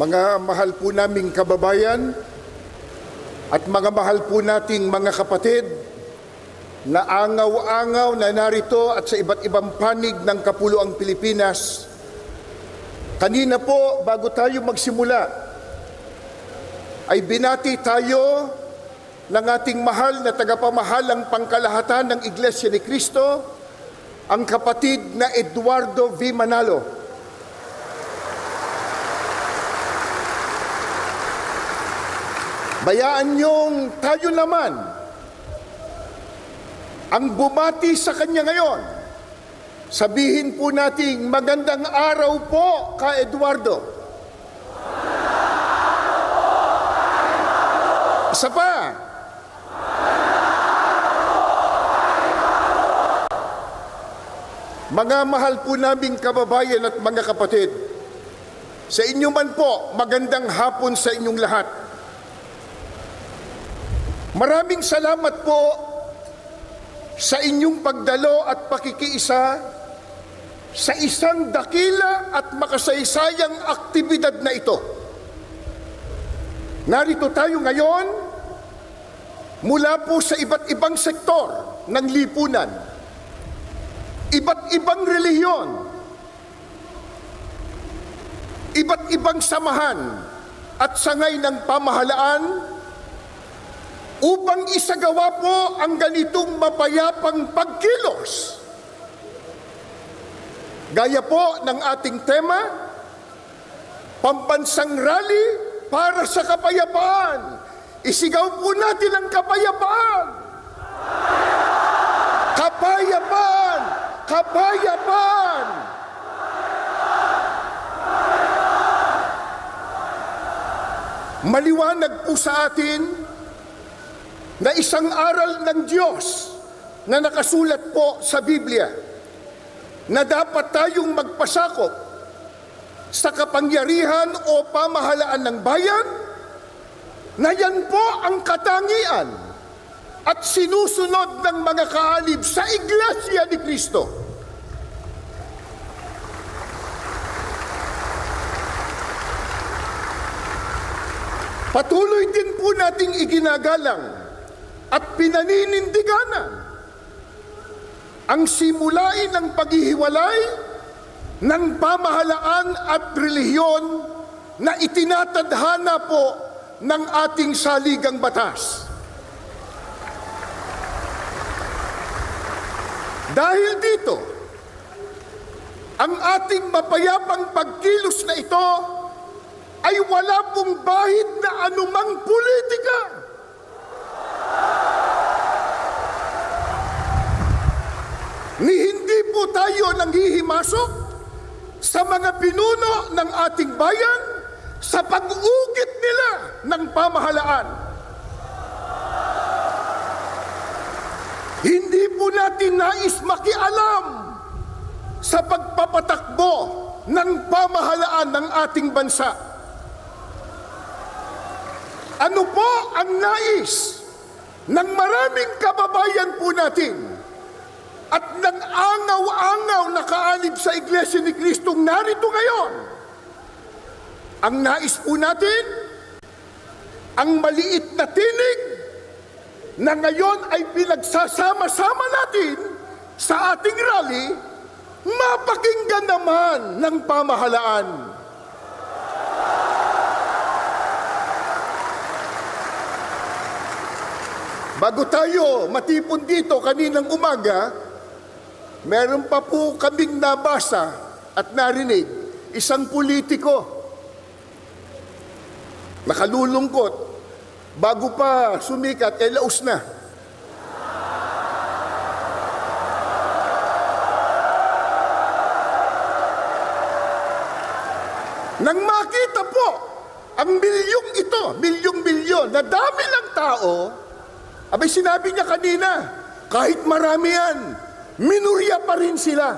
Mga mahal po naming kababayan at mga mahal po nating mga kapatid na angaw-angaw na narito at sa iba't ibang panig ng kapuluang Pilipinas, kanina po bago tayo magsimula ay binati tayo ng ating mahal na tagapamahalang pangkalahatan ng Iglesia ni Cristo, ang kapatid na Eduardo V. Manalo. Bayaan niyong tayo naman ang bumati sa kanya ngayon. Sabihin po nating magandang araw po ka Eduardo. Isa pa. Mga mahal po naming kababayan at mga kapatid, sa inyo man po, magandang hapon sa inyong lahat. Maraming salamat po sa inyong pagdalo at pakikiisa sa isang dakila at makasaysayang aktibidad na ito. Narito tayo ngayon mula po sa iba't ibang sektor ng lipunan, iba't ibang relihiyon, iba't ibang samahan at sangay ng pamahalaan upang isagawa po ang ganitong mapayapang pagkilos. Gaya po ng ating tema, pambansang rally para sa kapayapaan. Isigaw po natin ang kapayapaan. Kapayapaan! Kapayapaan! Maliwanag po sa atin na isang aral ng Diyos na nakasulat po sa Biblia na dapat tayong magpasakop sa kapangyarihan o pamahalaan ng bayan, na yan po ang katangian at sinusunod ng mga kaalib sa Iglesia ni Cristo. Patuloy din po nating iginagalang at pinaninindiganan ang simulain ng paghihiwalay ng pamahalaan at relihiyon na itinatadhana po ng ating saligang batas. Dahil dito, ang ating mapayapang pagkilos na ito ay wala pong bahid na anumang politika. Ni hindi po tayo nanghihimasok sa mga pinuno ng ating bayan sa pag-ugit nila ng pamahalaan. Hindi po natin nais makialam sa pagpapatakbo ng pamahalaan ng ating bansa. Ano po ang nais ng maraming kababayan po natin at ng angaw-angaw na kaalib sa Iglesia ni Cristo narito ngayon? Ang nais po natin, ang maliit na tinig na ngayon ay pinagsasama-sama natin sa ating rally, mapakinggan naman ng pamahalaan. Bago tayo matipon dito kaninang umaga, meron pa po kaming nabasa at narinig, isang politiko, nakalulungkot, bago pa sumikat, laos na. Nang makita po ang milyong ito, milyong-milyon, na dami ng tao, abay sinabi niya kanina, kahit marami yan, minurya pa rin sila.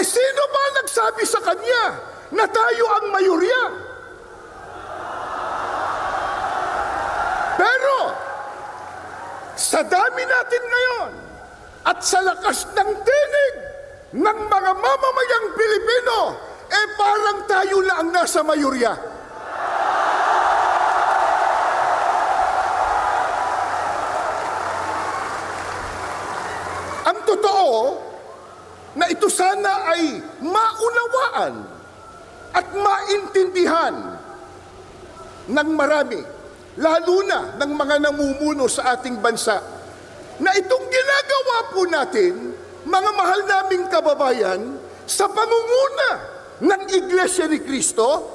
Sino ba nagsabi sa kanya na tayo ang mayorya? Pero, sa dami natin ngayon, at sa lakas ng tinig ng mga mamamayang Pilipino, parang tayo na ang nasa mayorya. Ang totoo, na ito sana ay maunawaan at maintindihan ng marami, lalo na ng mga namumuno sa ating bansa, na itong ginagawa po natin, mga mahal naming kababayan, sa pangunguna ng Iglesia ni Cristo,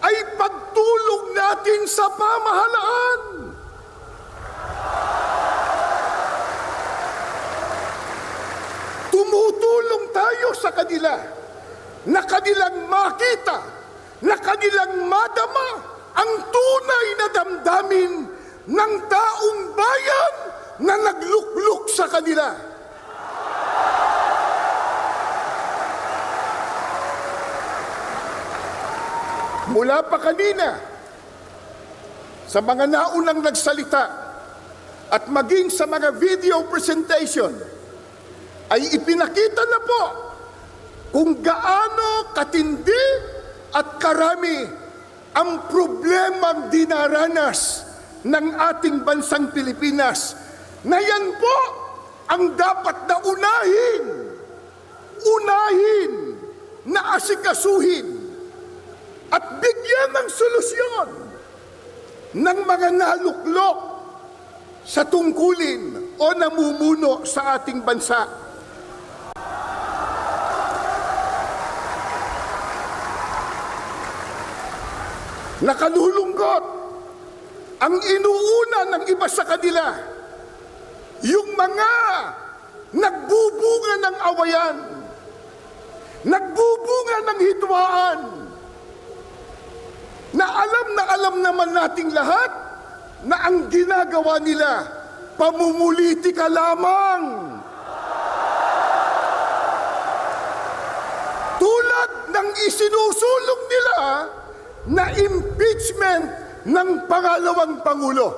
ay pagtulong natin sa pamahalaan. Tumutulong tayo sa kanila, na kanilang makita, na kanilang madama ang tunay na damdamin ng taong bayan na naglukluk sa kanila. Mula pa kanina, sa mga naunang nagsalita at maging sa mga video presentation, ay ipinakita na po kung gaano katindi at karami ang problemang dinaranas ng ating bansang Pilipinas, na yan po ang dapat na unahin na asikasuhin at bigyan ng solusyon ng mga naluklok sa tungkulin o namumuno sa ating bansa. Nakalulungkot ang inuuna ng iba sa kanila, yung mga nagbubunga ng awayan, nagbubunga ng hidwaan, na alam naman nating lahat na ang ginagawa nila, pamumulitika lamang. Tulad ng isinusulong nila na impeachment ng pangalawang Pangulo.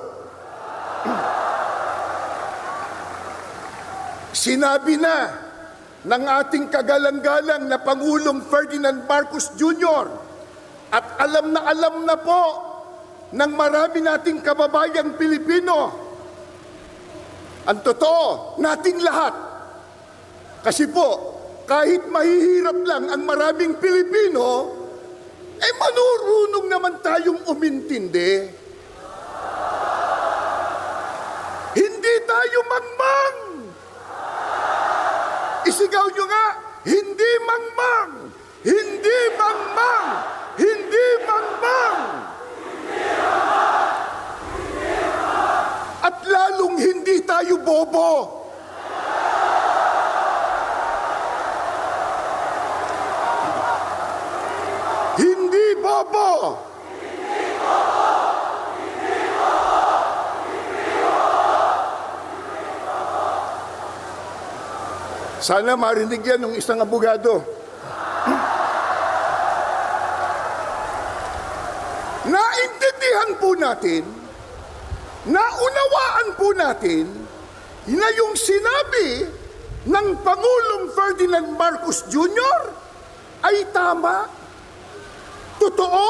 Sinabi na ng ating kagalang-galang na Pangulong Ferdinand Marcos Jr. at alam na po ng marami nating kababayang Pilipino, ang totoo nating lahat. Kasi po, kahit mahihirap lang ang maraming Pilipino, manurunong naman tayong umintindi. Hindi tayo mangmang. Isigaw nyo nga, hindi mangmang, hindi mangmang, hindi mangmang. At lalong hindi tayo bobo. Hindi bobo. Sana marinig yan ng isang abogado. Naintindihan po natin, naunawaan po natin, na yung sinabi ng Pangulong Ferdinand Marcos Jr. ay tama. Totoo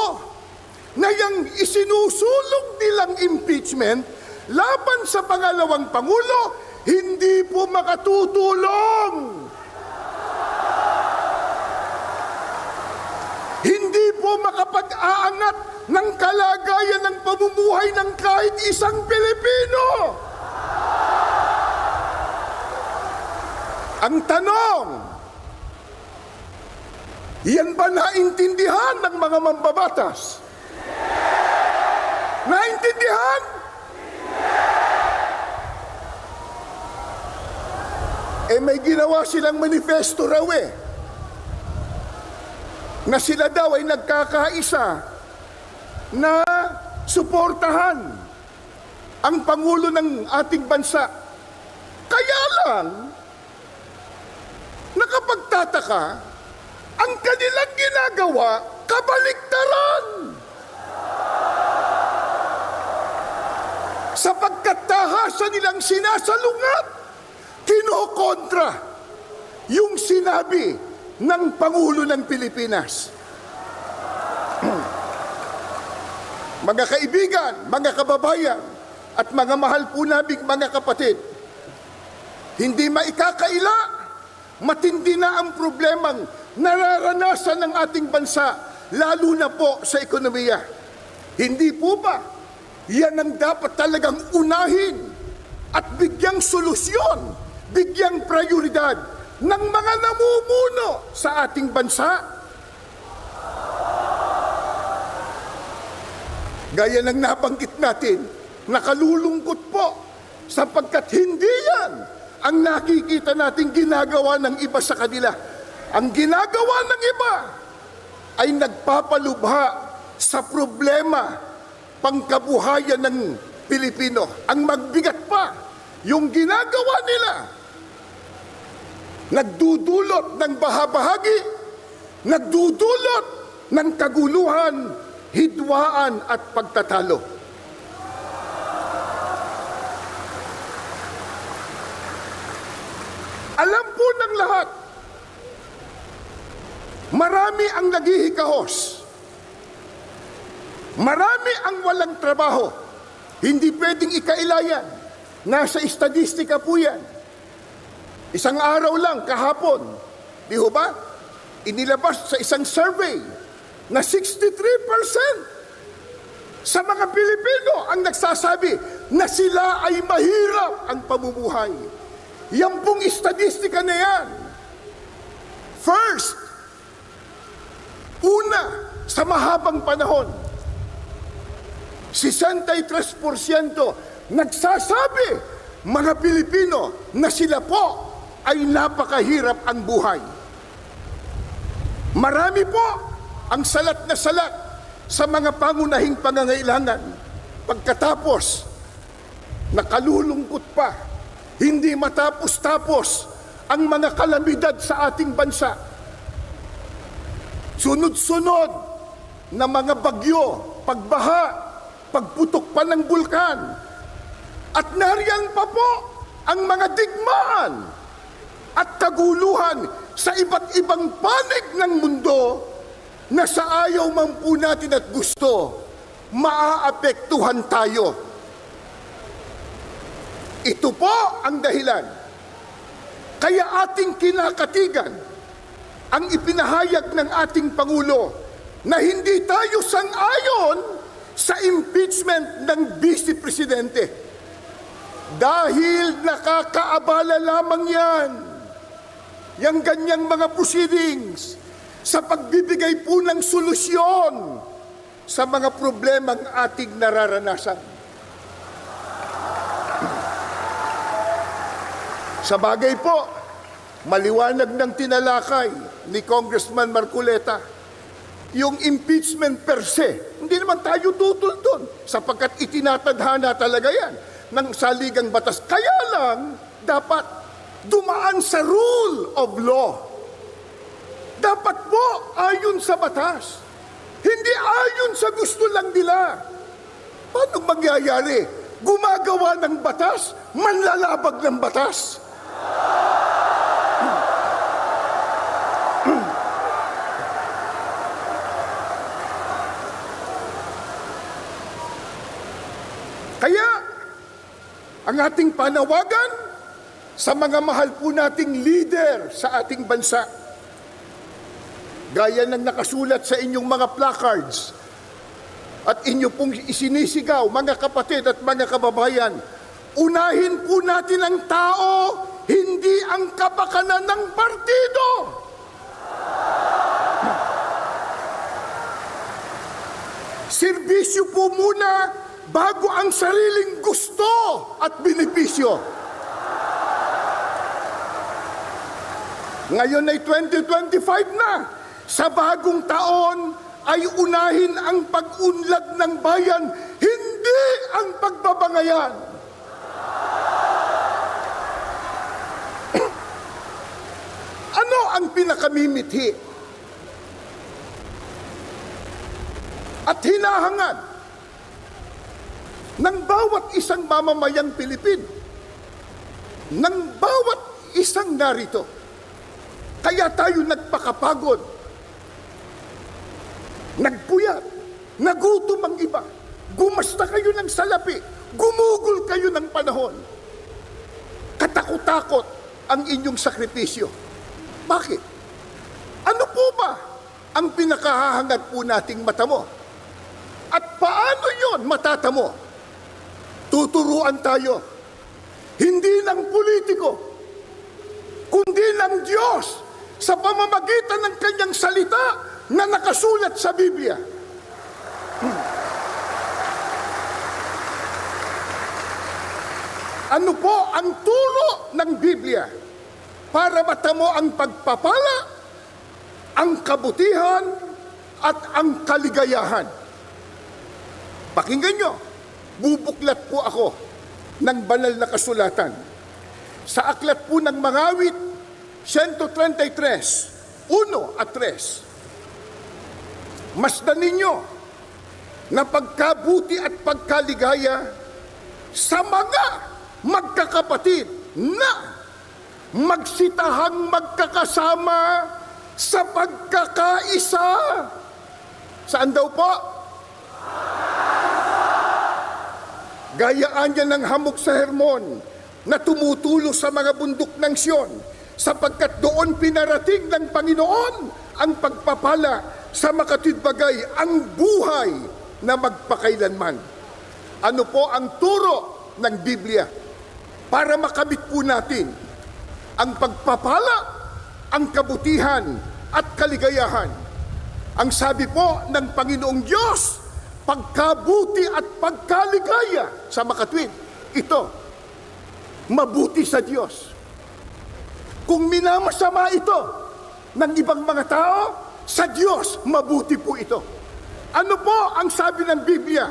na yung isinusulong nilang impeachment laban sa pangalawang Pangulo, hindi po makatutulong. Hindi po makapag-aangat ng kalagayan ng pamumuhay ng kahit isang Pilipino. Ang tanong, yan ba naintindihan ng mga mambabatas? Naintindihan? May ginawa silang manifesto raw na sila daw ay nagkakaisa na suportahan ang Pangulo ng ating bansa. Kaya lang, nakapagtataka, ang kanilang ginagawa, kabaliktaran. Sapagkat tahasan nilang sinasalungat, kinokontra yung sinabi ng Pangulo ng Pilipinas. Mga kaibigan, mga kababayan, at mga mahal po naming mga kapatid, hindi maikakaila, matindi na ang problemang nararanasan ng ating bansa, lalo na po sa ekonomiya. Hindi po ba yan ang dapat talagang unahin at bigyang solusyon, bigyang prioridad ng mga namumuno sa ating bansa? Gaya ng nabanggit natin, nakalulungkot po sapagkat hindi yan ang nakikita nating ginagawa ng iba sa kanila. Ang ginagawa ng iba ay nagpapalubha sa problema pangkabuhayan ng Pilipino. Ang magbigat pa, yung ginagawa nila, nagdudulot ng bahabahagi, nagdudulot ng kaguluhan, hidwaan at pagtatalo. Alam po ng lahat, marami ang naghihikahos. Marami ang walang trabaho. Hindi pwedeng ikailayan. Nasa estadistika po yan. Isang araw lang, kahapon, di ho ba? Inilabas sa isang survey na 63% sa mga Pilipino ang nagsasabi na sila ay mahirap ang pamumuhay. Yan pong estadistika na yan. First, una, sa mahabang panahon, 63% nagsasabi, mga Pilipino, na sila po ay napakahirap ang buhay. Marami po ang salat na salat sa mga pangunahing pangangailangan. Pagkatapos, nakalulungkot pa, hindi matapos-tapos ang mga kalamidad sa ating bansa. Sunod-sunod na mga bagyo, pagbaha, pagputok pa ng bulkan, at nariyan pa po ang mga digmaan at kaguluhan sa iba't ibang panig ng mundo na sa ayaw man po natin at gusto, maaapektuhan tayo. Ito po ang dahilan. Kaya ating kinakatigan ang ipinahayag ng ating Pangulo na hindi tayo sang-ayon sa impeachment ng Vice Presidente. Dahil nakakaabala lamang yan, yung ganyang mga proceedings, sa pagbibigay po ng solusyon sa mga problemang ating nararanasan. Sa bagay po, maliwanag ng tinalakay ni Congressman Marcoleta, yung impeachment per se, hindi naman tayo tutol doon sapagkat itinatadhana talaga yan ng saligang batas. Kaya lang, dapat dumaan sa rule of law. Dapat po ayon sa batas. Hindi ayon sa gusto lang nila. Paano mangyayari? Gumagawa ng batas, manlalabag ng batas. Kaya, ang ating panawagan sa mga mahal po nating leader sa ating bansa, gaya ng nakasulat sa inyong mga placards at inyo pong isinisigaw, mga kapatid at mga kababayan, unahin po natin ang tao, hindi ang kapakanan ng partido. Serbisyo po muna bago ang sariling gusto at benepisyo. Ngayon ay 2025 na. Sa bagong taon ay unahin ang pag-unlad ng bayan, hindi ang pagbabangayan. Ano ang pinakamimithi at hinahangad ng bawat isang mamamayang Pilipino, ng bawat isang narito? Kaya tayo nagpakapagod, nagpuyat, nagutom ang iba, gumasta kayo ng salapi, gumugol kayo ng panahon. Katakot-takot ang inyong sakripisyo. Bakit? Ano po ba ang pinakahahangad po nating matamo? At paano yon matatamo? Tuturuan tayo, hindi ng politiko, kundi ng Diyos sa pamamagitan ng kanyang salita na nakasulat sa Biblia. Ano po ang turo ng Biblia para matamo ang pagpapala, ang kabutihan, at ang kaligayahan? Pakinggan nyo, bubuklat po ako ng banal na kasulatan. Sa aklat po ng Mangawit, 133, 1 at 3. Masdan ninyo na pagkabuti at pagkaligaya sa mga magkakapatid na magsitahang magkakasama sa pagkakaisa. Saan daw po? Gayaan niya ng hamog sa Hermon na tumutulo sa mga bundok ng Sion, sapagkat doon pinarating ng Panginoon ang pagpapala sa makatwidbagay, ang buhay na magpakailanman. Ano po ang turo ng Biblia para makamit po natin ang pagpapala, ang kabutihan at kaligayahan? Ang sabi po ng Panginoong Diyos, pagkabuti at pagkaligaya sa makatwid, ito, mabuti sa Diyos. Kung minamasama ito ng ibang mga tao, sa Diyos, mabuti po ito. Ano po ang sabi ng Biblia?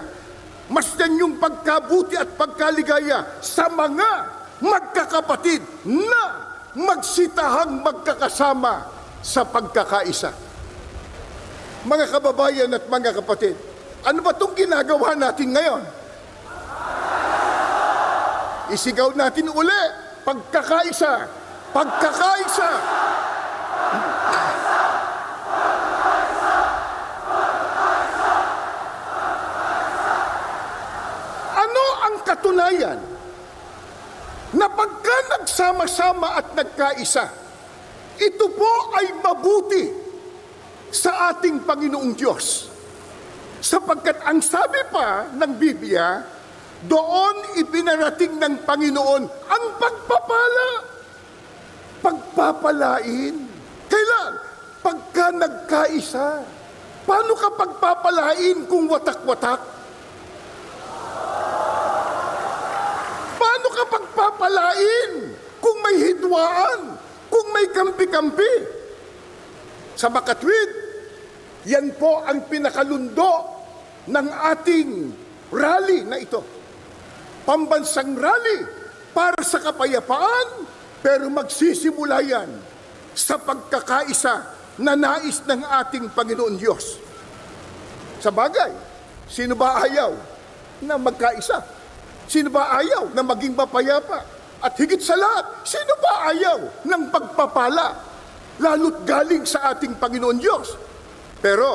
Masdan yung pagkabuti at pagkaligaya sa mga magkakapatid na magsitahang magkakasama sa pagkakaisa. Mga kababayan at mga kapatid, ano ba itong ginagawa natin ngayon? Isigaw natin uli, pagkakaisa, pagkakaisa. Ano ang katunayan na pagka nagsama-sama at nagkaisa, ito po ay mabuti sa ating Panginoong Diyos? Sapagkat ang sabi pa ng Biblia, doon ipinarating ng Panginoon ang pagpapala. Pagpapalain. Kailan? Pagka nagkaisa. Paano ka pagpapalain kung watak-watak? Paano ka pagpapalain kung may hidwaan? Kung may kampi-kampi? Sa makatwid, yan po ang pinakalundo ng ating rally na ito. Pambansang rally para sa kapayapaan, pero magsisimula yan sa pagkakaisa na nais ng ating Panginoon Diyos. Sa bagay, sino ba ayaw na magkaisa? Sino ba ayaw na maging mapayapa? At higit sa lahat, sino ba ayaw ng pagpapala? Lalo't galing sa ating Panginoon Diyos. Pero,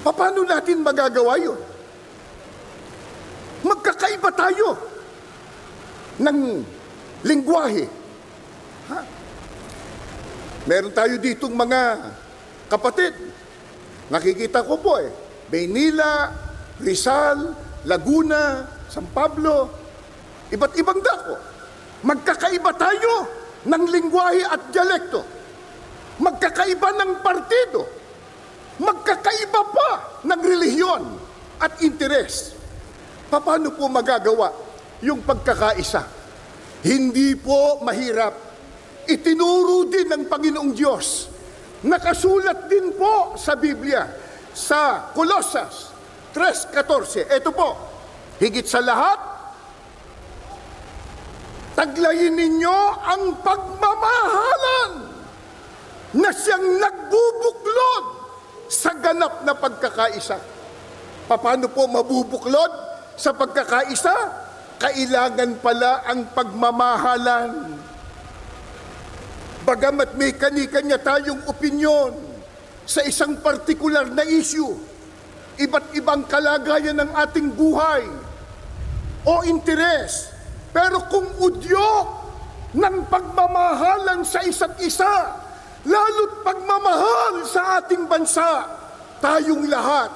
paano natin magagawa yun? Magkakaiba tayo ng lingwahe. Meron tayo ditong mga kapatid. Nakikita ko po Maynila, Rizal, Laguna, San Pablo, iba't ibang dako. Magkakaiba tayo ng lingwahe at dialekto. Magkakaiba ng partido. Magkakaiba pa ng relihiyon at interes. Paano po magagawa yung pagkakaisa? Hindi po mahirap. Itinuro din ng Panginoong Diyos. Nakasulat din po sa Biblia, sa Colosas 3:14. Ito po, higit sa lahat, taglayin ninyo ang pagmamahalan na siyang nagbubuklod sa ganap na pagkakaisa. Paano po mabubuklod sa pagkakaisa? Kailangan pala ang pagmamahalan. Bagamat may kani-kanya tayong opinyon sa isang partikular na issue, iba't ibang kalagayan ng ating buhay o interes, pero kung udyok ng pagmamahalan sa isa't isa, lalo't pagmamahal sa ating bansa, tayong lahat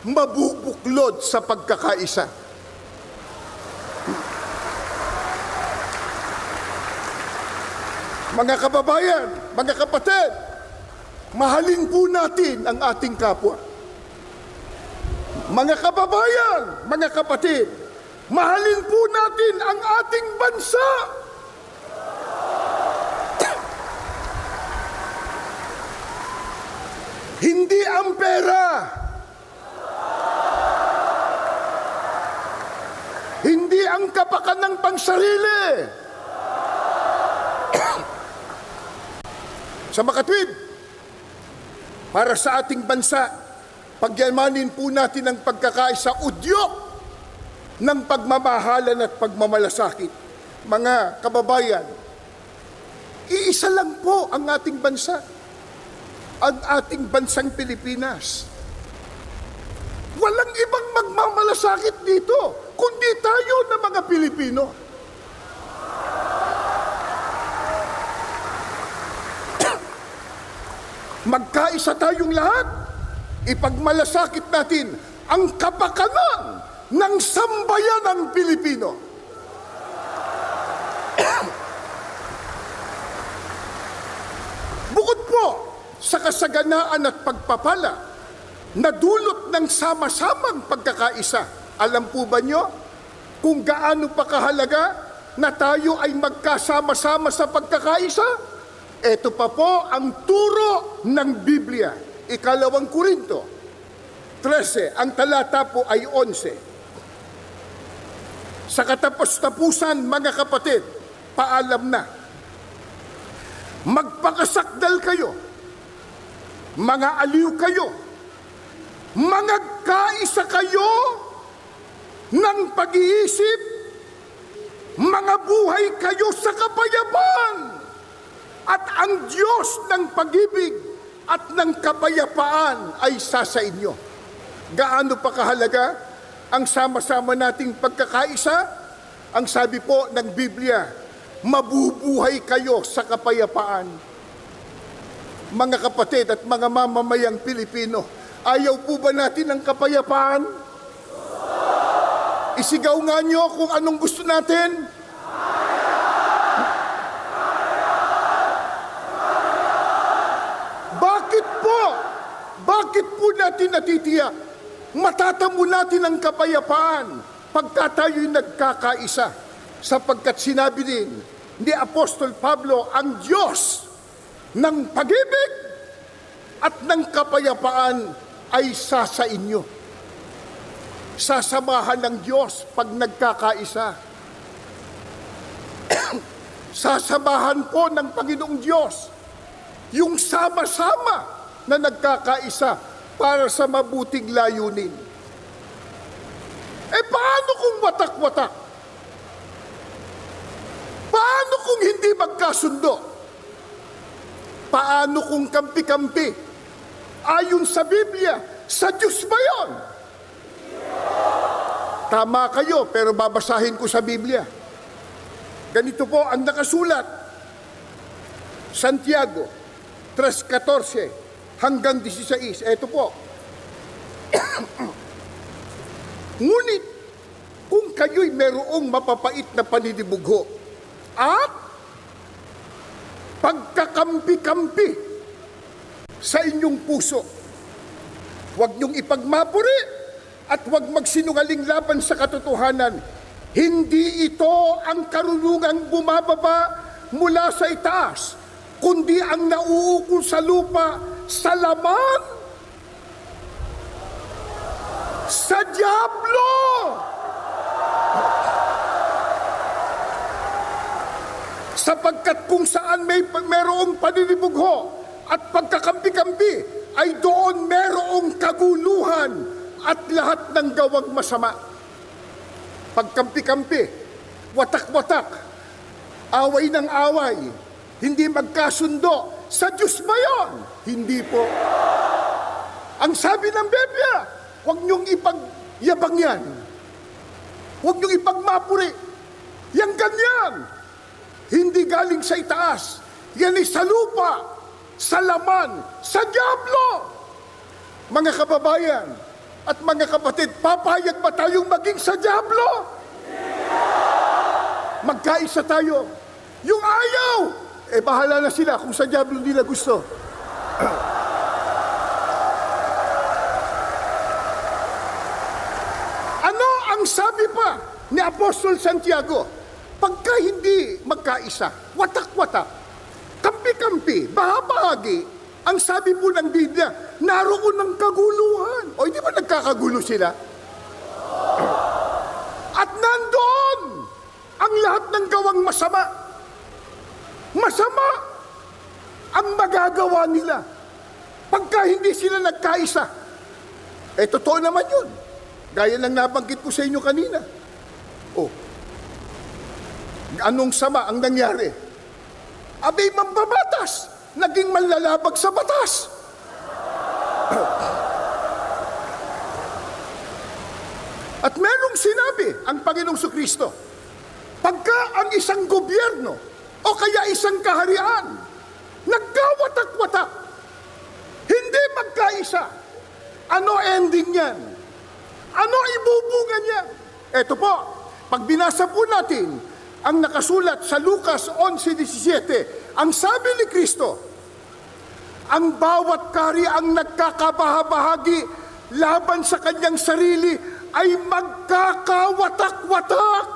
mabubuklod sa pagkakaisa. Mga kababayan, mga kapatid, mahalin po natin ang ating kapwa. Mga kababayan, mga kapatid, mahalin po natin ang ating bansa. Hindi ang pera, hindi ang kapakanang pansarili. Sa makatwid, para sa ating bansa, pagyamanin po natin ang pagkakaisa, udyok ng pagmamahalan at pagmamalasakit. Mga kababayan, iisa lang po ang ating bansa, ang ating bansang Pilipinas. Walang ibang magmamalasakit dito, kundi tayo na mga Pilipino. Magkaisa tayong lahat, ipagmalasakit natin ang kapakanan ng sambayanang Pilipino. Bukod po sa kasaganaan at pagpapala na dulot ng sama-samang pagkakaisa, alam po ba nyo kung gaano pa kahalaga na tayo ay magkasama-sama sa pagkakaisa? Ito pa po ang turo ng Biblia. Ikalawang Korinto 13, ang talata po ay 11. Sa katapos-tapusan, mga kapatid, paalam na. Magpakasakdal kayo, mga aliw kayo, mangagkaisa kayo ng pag-iisip, mga buhay kayo sa kapayapaan. At ang Diyos ng pag-ibig at ng kapayapaan ay sa inyo. Gaano pa kahalaga ang sama-sama nating pagkakaisa? Ang sabi po ng Biblia, mabubuhay kayo sa kapayapaan. Mga kapatid at mga mamamayang Pilipino, ayaw po ba natin ng kapayapaan? Isigaw nga nyo kung anong gusto natin. Bakit po natin natitiyak? Matatamo natin ang kapayapaan pagka tayo'y nagkakaisa. Sapagkat sinabi din ni Apostol Pablo, ang Diyos ng pag-ibig at ng kapayapaan ay sa inyo. Sasamahan ng Diyos pag nagkakaisa. Sasamahan po ng Panginoong Diyos yung sama-sama na nagkakaisa para sa mabuting layunin. Paano kung watak-watak? Paano kung hindi magkasundo? Paano kung kampi-kampi? Ayon sa Biblia, sa Diyos ba yun? Tama kayo, pero babasahin ko sa Biblia. Ganito po ang nakasulat. Santiago 3:14 hanggang 16. Ito po. Ngunit, kung kayo'y merong mapapait na paninibugho at pagkakampi-kampi sa inyong puso, huwag niyong ipagmapuri at huwag magsinungaling laban sa katotohanan. Hindi ito ang karunungang bumababa mula sa itaas, kundi ang nauukol sa lupa, sa laman, sa dyablo. Sapagkat kung saan mayroong paninibugho at pagkakampi-kampi, ay doon mayroong kaguluhan at lahat ng gawang masama. Pagkampi-kampi, watak-watak, away ng away, Hindi magkasundo. Sa Diyos ba yun? Hindi po. Ang sabi ng Biblia, huwag niyong ipagyabang yan. Huwag niyong ipagmapuri. Yang ganyan. Hindi galing sa itaas. Yan ay sa lupa, sa laman, sa dyablo. Mga kababayan at mga kapatid, papayag ba tayong maging sa dyablo? Magkaisa tayo. Yung ayaw, bahala na sila kung sa dyablo nila gusto. Ano ang sabi pa ni Apostol Santiago? Pagka hindi magkaisa, watak-watak, kampi-kampi, bahagi, ang sabi po ng Biblia, naroon ng kaguluhan. O hindi ba nagkakagulo sila? At nandoon ang lahat ng gawang masama. Masama ang magagawa nila pagka hindi sila nagkaisa. Totoo naman yun. Gaya ng nabanggit ko sa inyo kanina. Anong sama ang nangyari? Abay, mambabatas, naging manlalabag sa batas. At merong sinabi ang Panginoong Kristo, pagka ang isang gobyerno o kaya isang kaharian nagkawatak-watak, hindi magkaisa, ano ending niyan? Ano ibubunga niya? Ito po, pag binasa po natin ang nakasulat sa Lucas 11:17, ang sabi ni Kristo, ang bawat kahariang nagkakabahabahagi laban sa kanyang sarili ay magkakawatak-watak.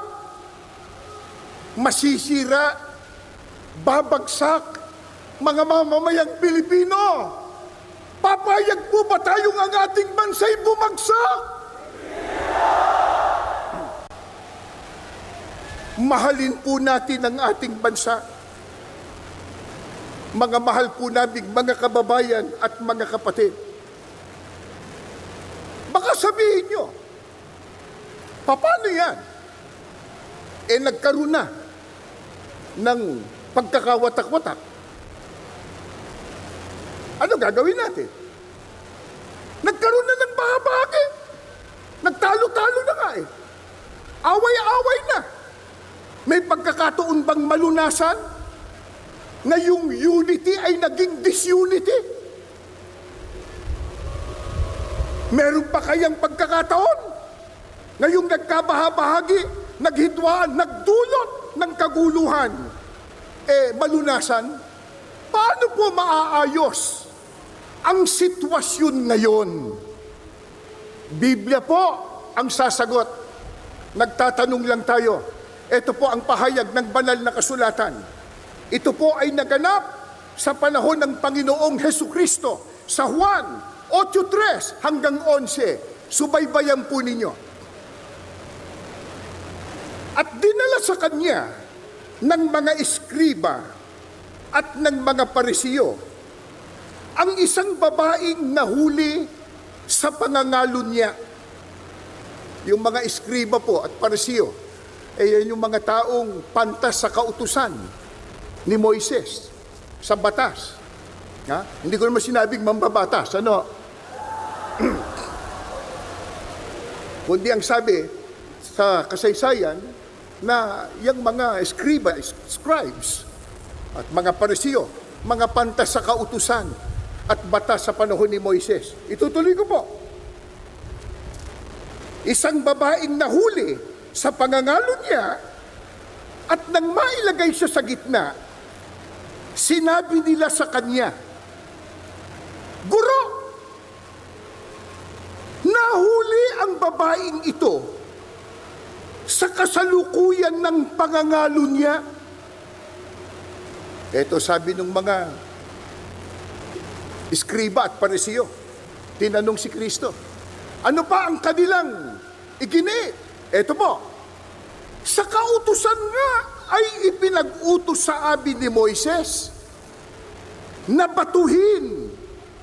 Masisira, babagsak, mga mamamayang Pilipino. Papayag po ba tayong ang ating bansa'y bumagsak? Mahalin po natin ang ating bansa. Mga mahal po namin, mga kababayan at mga kapatid. Baka sabihin nyo, paano yan? Nagkaroon na ng pagkakawatak-watak. Ano gagawin natin? Nagkaroon na ng bahagi. Nagtalo-talo na nga Away-away na. May pagkakataon bang malunasan na yung unity ay naging disunity? Meron pa kayang pagkakataon ngayong nagkabahabahagi, naghidwaan, nagdulot ng kaguluhan, malunasan? Paano po maaayos ang sitwasyon ngayon? Biblia po ang sasagot. Nagtatanong lang tayo. Ito po ang pahayag ng banal na kasulatan. Ito po ay naganap sa panahon ng Panginoong Hesukristo sa Juan 8:3 hanggang 11. Subaybayan po ninyo. At dinala sa kanya ng mga eskriba at ng mga parisiyo ang isang babaeng nahuli sa pangangalo niya. Yung mga eskriba po at parisiyo, yan yung mga taong pantas sa kautusan ni Moises sa batas. Hindi ko naman sinabing mambabatas, kundi ang sabi sa kasaysayan na yung mga scribes at mga parisiyo, mga pantas sa kautusan at batas sa panahon ni Moises. Itutuloy ko po. Isang babaeng nahuli sa pangangalo niya at nang mailagay siya sa gitna, sinabi nila sa kanya, Guro, nahuli ang babaeng ito sa kasalukuyan ng pangangalo niya. Ito sabi ng mga eskriba at parisiyo. Tinanong si Kristo, ano pa ang kanilang igini? Ito po, sa kautusan nga ay ipinag-utos sa amin ni Moises na batuhin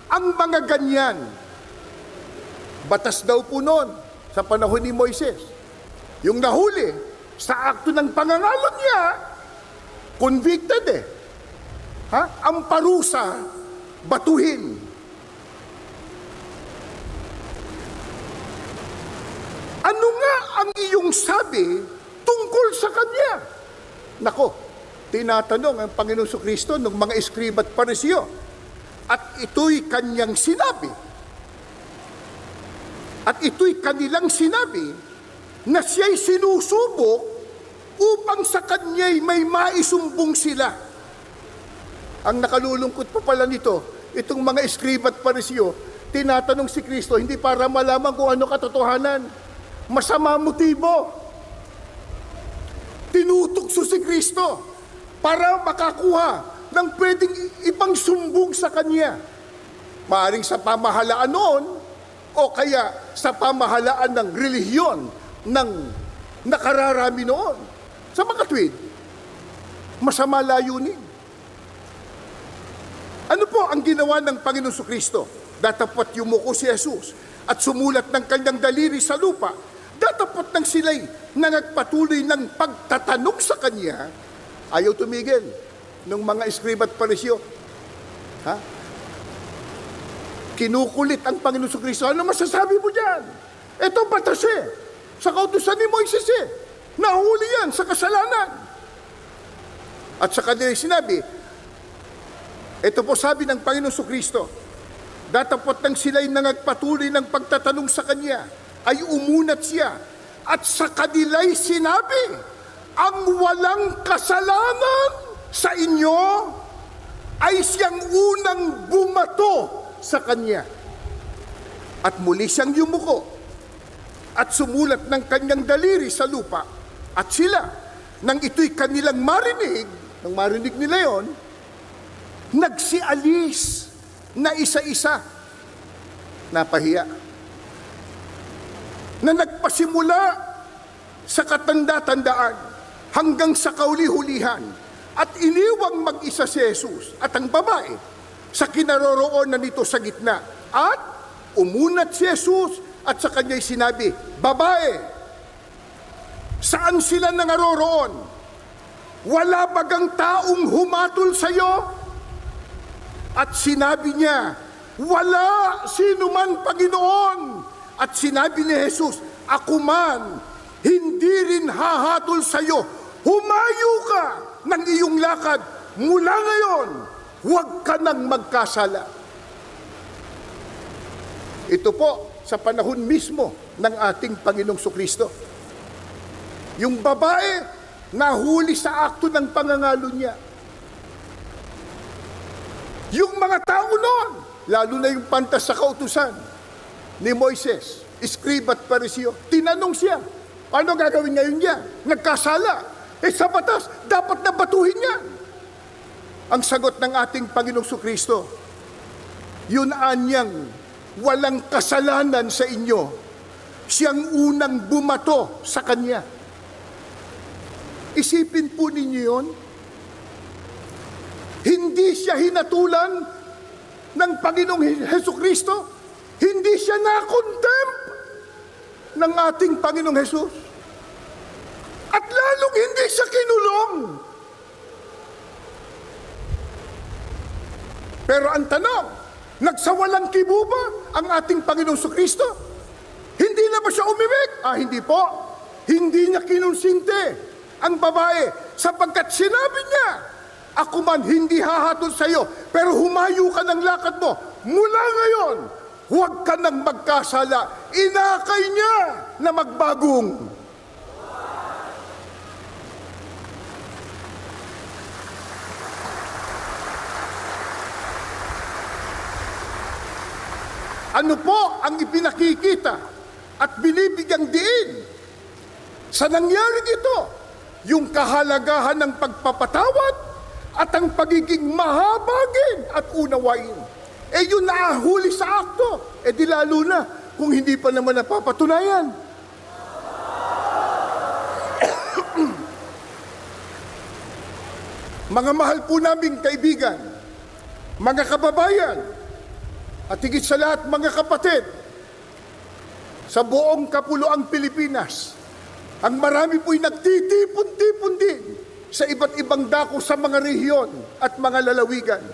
ang mga ganyan. Batas daw po noon sa panahon ni Moises. Yung nahuli sa akto ng pangangalo niya, convicted Ang parusa, batuhin. Ano nga ang iyong sabi tungkol sa Kanya? Nako, tinatanong ang Panginoon Kristo ng mga eskriba at pariseo. At ito'y Kanyang sinabi. At ito'y kanilang sinabi na siya'y sinusubok upang sa Kanya'y may maisumbong sila. Ang nakalulungkot pa pala nito, itong mga eskriba at pariseo, tinatanong si Kristo, hindi para malaman kung ano katotohanan. Masama motibo. Tinutukso si Kristo para makakuha ng pwedeng ibang sumbong sa Kanya. Maaring sa pamahalaan noon, o kaya sa pamahalaan ng relihiyon ng nakararami noon. Sa mga tuwid, masama layunin. Ano po ang ginawa ng Panginoon Kristo? Datapot yumuko si Jesus at sumulat ng kanyang daliri sa lupa. Datapot ng sila'y nangagpatuloy ng pagtatanong sa Kanya, ayaw tumigil ng mga eskriba at pariseo. Kinukulit ang Panginoon Kristo. Ano masasabi mo dyan? Ito batas sa kautusan ni Moises Nahuli yan sa kasalanan. At sa kanila sinabi, ito po sabi ng Panginoon Kristo, datapot ng sila'y nangagpatuloy ng pagtatanong sa Kanya, ay umunat siya. At sa kanila'y sinabi, ang walang kasalanan sa inyo ay siyang unang bumato sa Kanya. At muli siyang yumuko at sumulat ng kanyang daliri sa lupa. At sila, nang ito'y kanilang marinig, nang marinig nila yon, nagsialis na isa-isa. Napahiya. Na nagpasimula sa katanda-tandaan hanggang sa kauli-hulihan at iniwang mag-isa si Jesus at ang babae sa kinaroroonan nito sa gitna. At umunat si Jesus at sa kanya'y sinabi, babae, saan sila nangaroroon? Wala bagang taong humatol sa iyo? At sinabi niya, wala sino man, Panginoon. At sinabi ni Jesus, ako man, hindi rin hahatol sa iyo. Humayo ka ng iyong lakad. Mula ngayon, huwag ka nang magkasala. Ito po sa panahon mismo ng ating Panginoong Kristo. Yung babae, nahuli sa akto ng pangangalo niya. Yung mga tao noon, lalo na yung pantas sa kautusan ni Moises, eskriba at pariseo, tinanong siya, ano gagawin ngayon niya? Nagkasala. Sa batas, dapat na batuhin niya. Ang sagot ng ating Panginoong Kristo, yun anyang walang kasalanan sa inyo, siyang unang bumato sa Kanya. Isipin po ninyo yun. Hindi siya hinatulan ng Panginoong Hesukristo. Hindi siya na-contempt ng ating Panginoong Jesus. At lalong hindi siya kinulong. Pero ang tanong, nagsawalang kibo ba ang ating Panginoong Kristo? Hindi na ba siya umimik? Hindi po. Hindi niya kinonsinte ang babae sapagkat sinabi niya, ako man hindi hahatol sa iyo, pero humayo ka ng lakad mo. Mula ngayon, huwag ka nang magkasala. Inakay niya na magbagong. Ano po ang ipinakikita at binibigyang diin sa nangyari dito? Yung kahalagahan ng pagpapatawad at ang pagiging mahabagin at unawain. Yun naahuli sa akto. Di lalo na kung hindi pa naman napapatunayan. Mga mahal po naming kaibigan, mga kababayan, at higit sa lahat mga kapatid, sa buong kapuluang Pilipinas, ang marami po'y nagtitipon-tipon din sa iba't ibang dako sa mga rehiyon at mga lalawigan.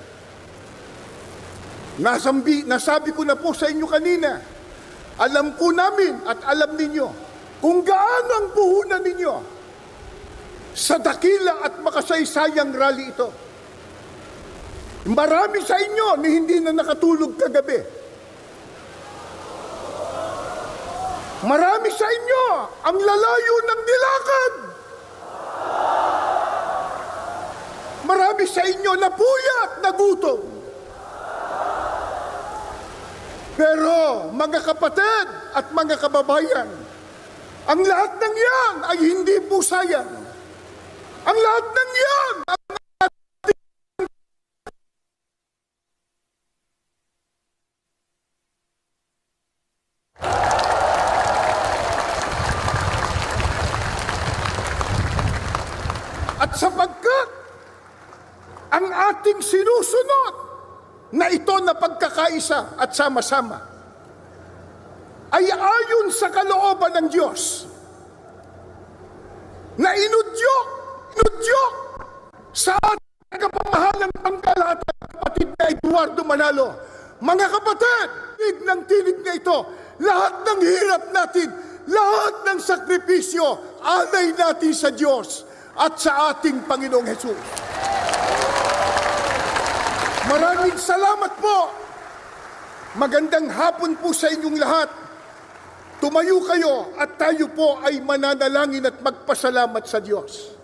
Nasabi ko na po sa inyo kanina, alam po namin at alam ninyo kung gaano ang puhunan ninyo sa dakila at makasaysayang rally ito. Marami sa inyo na hindi na nakatulog kagabi. Marami sa inyo ang lalayo ng nilakad. Marami sa inyo na puyat, na gutom. Pero mga kapatid at mga kababayan, ang lahat ng yan ay hindi po sayang. Ang lahat ng yan ay at sapagkat ang ating sinusunod na ito na pagkakaisa at sama-sama ay ayon sa kalooban ng Diyos na inudyok sa ating kapamahalang pangkalahatan, kapatid na Eduardo Manalo. Mga kapatid, tinig na ito, lahat ng hirap natin, lahat ng sakripisyo, alay natin sa Diyos at sa ating Panginoong Hesus. Maraming salamat po. Magandang hapon po sa inyong lahat. Tumayo kayo at tayo po ay mananalangin at magpasalamat sa Diyos.